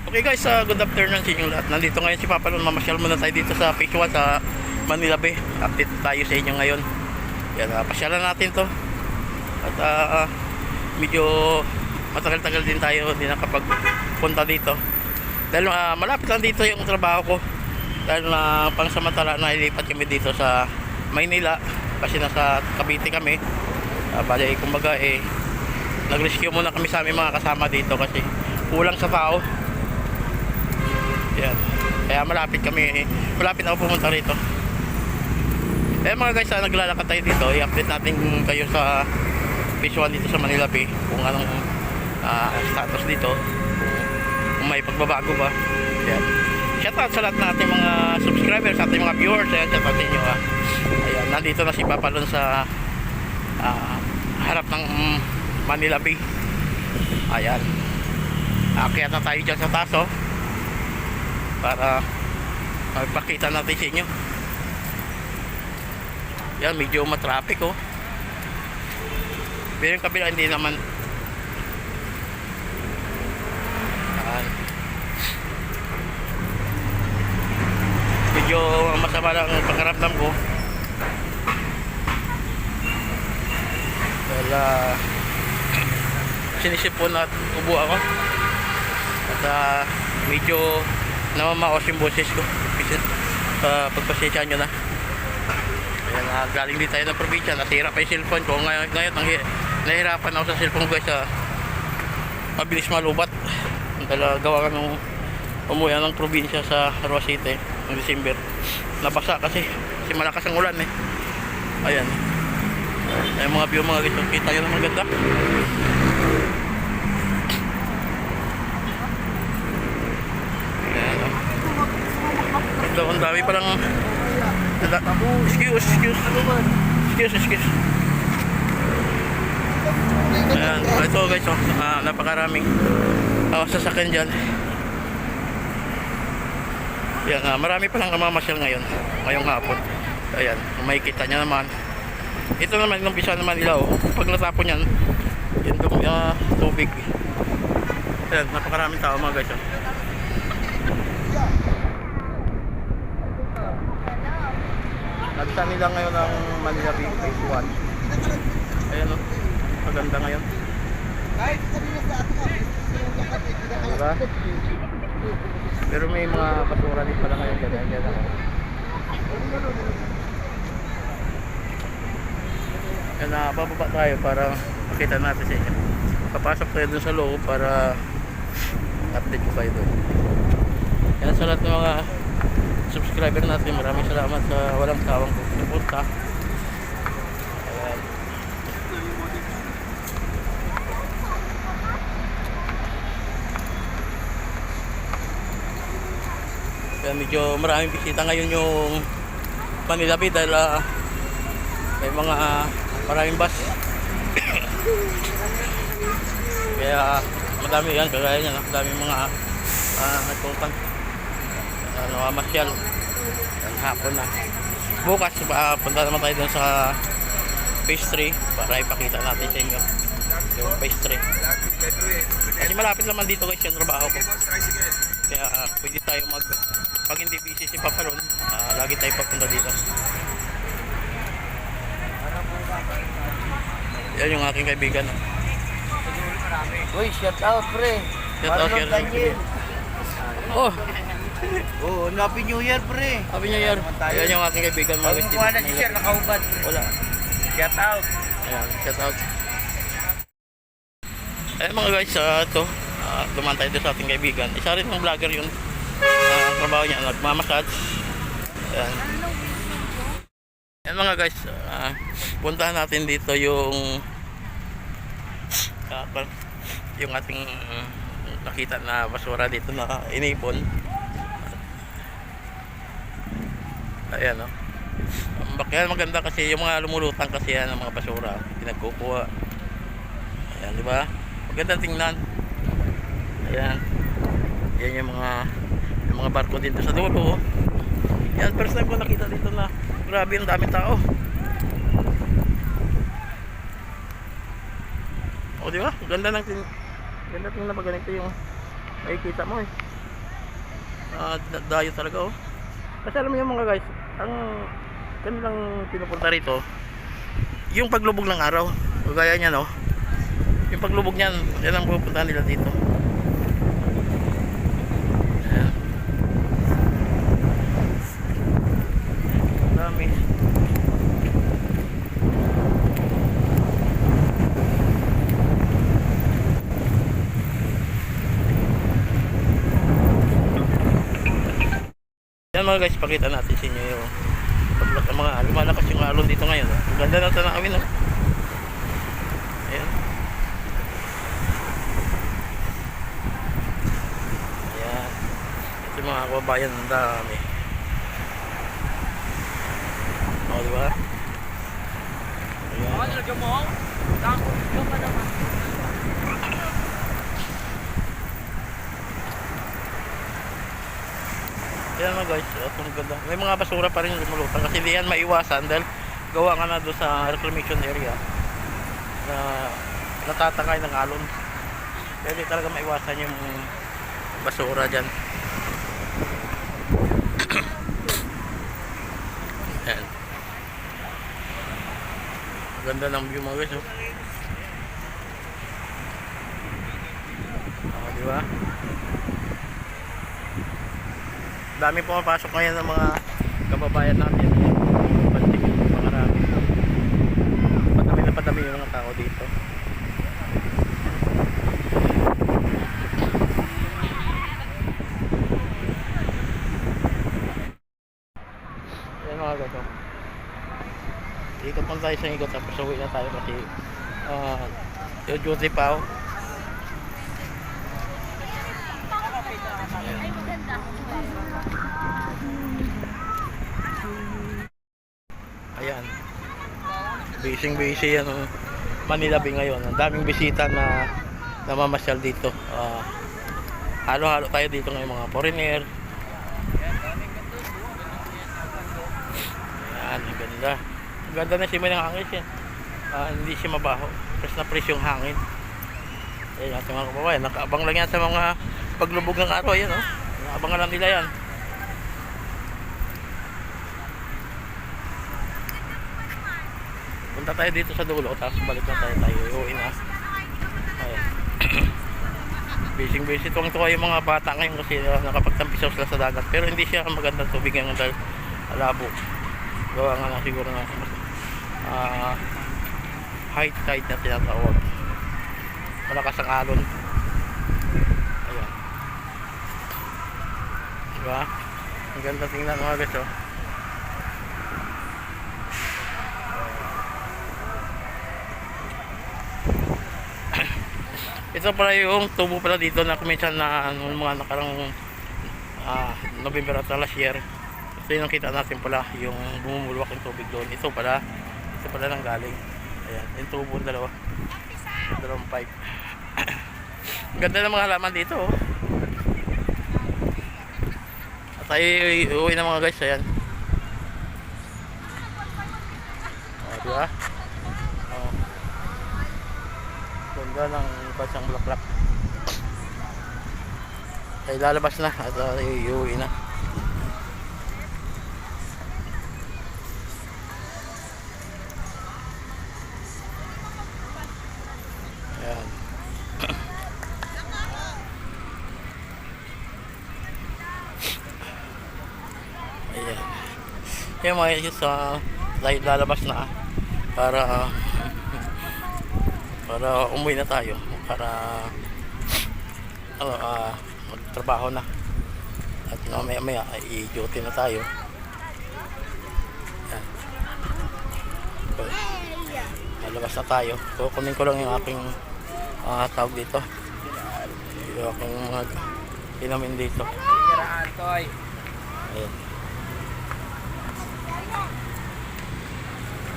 Okay guys, good afternoon sa inyong lahat. Nandito ngayon si Papa Lon. Mamasyal muna tayo dito sa Phase 1 sa Manila Bay. Update tayo sa inyo ngayon. Yan, pasyalan natin to. At medyo matagal-tagal din tayo hindi nakapagpunta dito. Dahil malapit lang dito yung trabaho ko. Dahil pangsamantala na ilipat kami dito sa Maynila. Kasi nasa Cavite kami. Bali, kumbaga nag-rescue muna kami sa aming mga kasama dito kasi kulang sa tao. Yan. Kaya malapit ako pumunta rito. Mga guys, naglalakad tayo dito. I-update natin kayo sa Phase 1 dito sa Manila Bay kung anong status dito, kung may pagbabago ba. Yan. Shoutout sa lahat ng ating mga subscribers, sa ating mga viewers. Ayan, shoutout sa inyo. Ayan, nandito na si Papa Lon sa harap ng Manila Bay. Ayan. Akyat na tayo dyan sa taso para magpakita natin sa inyo. Yan, medyo matraffic oh. Pero yung kabila hindi naman. Yan. Medyo masama lang ang pakaramdam ko. Dahil sinisipon at ubo ako. At medyo namamaos yung boses ko. Pagpasensya nyo na. Ayan, galing din tayo ng probinsya. Nasira pa yung cellphone ko. Ngayon nahihirapan ako sa cellphone ko sa mabilis malubat. Dahil gawa ka nung umuwi ng probinsya sa Roa City ng December. Nabasa kasi malakas ang ulan eh. Ayan. Ayan mga view mga guys. Kita yun ang maganda. Ang dami palang excuse. Ayan, ito guys napakaraming sasakyan dyan. Yan, marami palang namamasyal ngayong hapon. Ayan, makikita nyo naman. Ito naman yung umpisa naman ilaw. Pag natapon yan yung tubig. Ayan, napakaraming tao mga guys. Nagsa nila ngayon ang Manila Bay Phase 1. Ayan o, maganda ngayon. Diba? Pero may mga basura din pala ngayon. Ganyan ako. Yan, bababa tayo para makita natin sa inyo. Papasok tayo dun sa loob para update ko kayo dun. Yan, sa lahat ng mga subscriber natin, maraming salamat sa walang sawang suporta. Kaya medyo maraming bisita ngayon yung Manila Bay dahil may mga maraming bus. Kaya madami yan, kagaya yan, madami mga nagpuntan masyal ang hapon na. Bukas punta naman tayo dun sa Phase 3 para ipakita natin sa inyo yung Phase 3 kasi malapit naman dito guys yung trabaho ko, kaya pwede tayo pag hindi busy si Papa Lon, lagi tayo pagpunta dito. Yan yung aking kaibigan. Uy, shout out pre. Shout out Daniel. Oh, Happy New Year pre. Happy New Year. Ayan yung aking kaibigan mga guys. Kumuha na si Sir, nakaubad pre. Wala. Shout out. Ayan, shout out. Ayan mga guys, ito dumaan tayo sa ating kaibigan. Isa rin ng vlogger yun. Trabaho niya, nagmamassage. Ayan. Ayan mga guys, puntahan natin dito yung ating nakita na basura dito na inipon. Ayan o. Bakyan maganda kasi yung mga lumulutang kasi yan ng mga basura pinagkukuha. Ayan, di ba? Maganda tingnan. Ayan. Yan yung mga barko dito sa dulo. Yan, first time ko nakita dito na grabe ang daming tao. O di ba? Ganda ng na pag ganito yung makikita mo eh. Dayo talaga oh. Kasi alam niyo mga guys, ang kanilang pinupunta rito, yung paglubog ng araw. Gaya niyan oh. Yung paglubog niyan, yan ang pupuntahan nila dito. Ayan. Dami. Yan mga guys, pakita natin sa inyo yung mga lumalakas yung alon dito ngayon. Ang ganda na tanawin oh. Ayan. Ayan. Ito yung mga kababayan, ang dami. O, diba? Ayan. Ayan mga guys, ito ang ganda. May mga basura pa rin lumulutang kasi di yan maiwasan dahil gawa nga na doon sa reclamation area na natatangay ng alon. Kaya di talaga maiwasan yung basura dyan. Ayan. Ganda ng view mga guys oh. Diba? Dami pumapasok ngayon ng mga kababayan natin. Pangarami. Padami na padami yung mga tao dito. Ayan mga gato. Ikot lang tayo sa ikot tapos uwi na tayo kasi yung duty pa oh. Ayan. Busy yan oh. Manila Bay ngayon. Ang daming bisita na namamasyal dito. Halo-halo tayo dito ngayon mga foreigner. Ayan, ang ganda. Ang ganda na simay ng hangin siya. Hindi siya mabaho. Press na press yung hangin. Ayan natin mga kababayan. Nakaabang lang yan sa mga paglubog ng araw. Ayan oh. Nakaabangan lang nila yan. Punta tayo dito sa dulo tapos balik na tayo uuwi na. Ayan. Busy tuwang-tuwa yung mga bata ngayon kasi nakapagtampisaw sila sa dagat pero hindi siya magandang tubig ngayon dahil alabo. Gawa nga na siguro na high tide na tinatawag. Malakas ang alon. Ayan. Diba? Ang ganda tingnan mga guys oh. Ito pala yung tubo pala dito na kuminsan na mga nakarang November at last year. Ito yung nakita natin pala yung bumubulwak yung tubig doon. Ito pala nang galing. Ayan, yung tubo dalawa. Dalawang pipe. Ganda ng mga halaman dito oh. At tayo uwi na mga guys. Ayan. Diba? Ganda ng bansang bulaklak. Ay lalabas na at iuwi na. Ayan. Ayan. Yung mga isa lalabas na para umuwi na tayo para magtrabaho na at maya i-duty na tayo. Yan. Lalabas na tayo. So kunin ko lang yung aking tawag dito yung aking inamin dito. Ayan.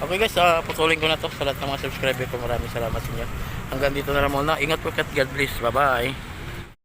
Okay guys, putulin ko na to sa lahat ng mga subscriber ko. Maraming salamat sa inyo. Hanggang dito na lang muna. Ingat po at God bless. Bye bye.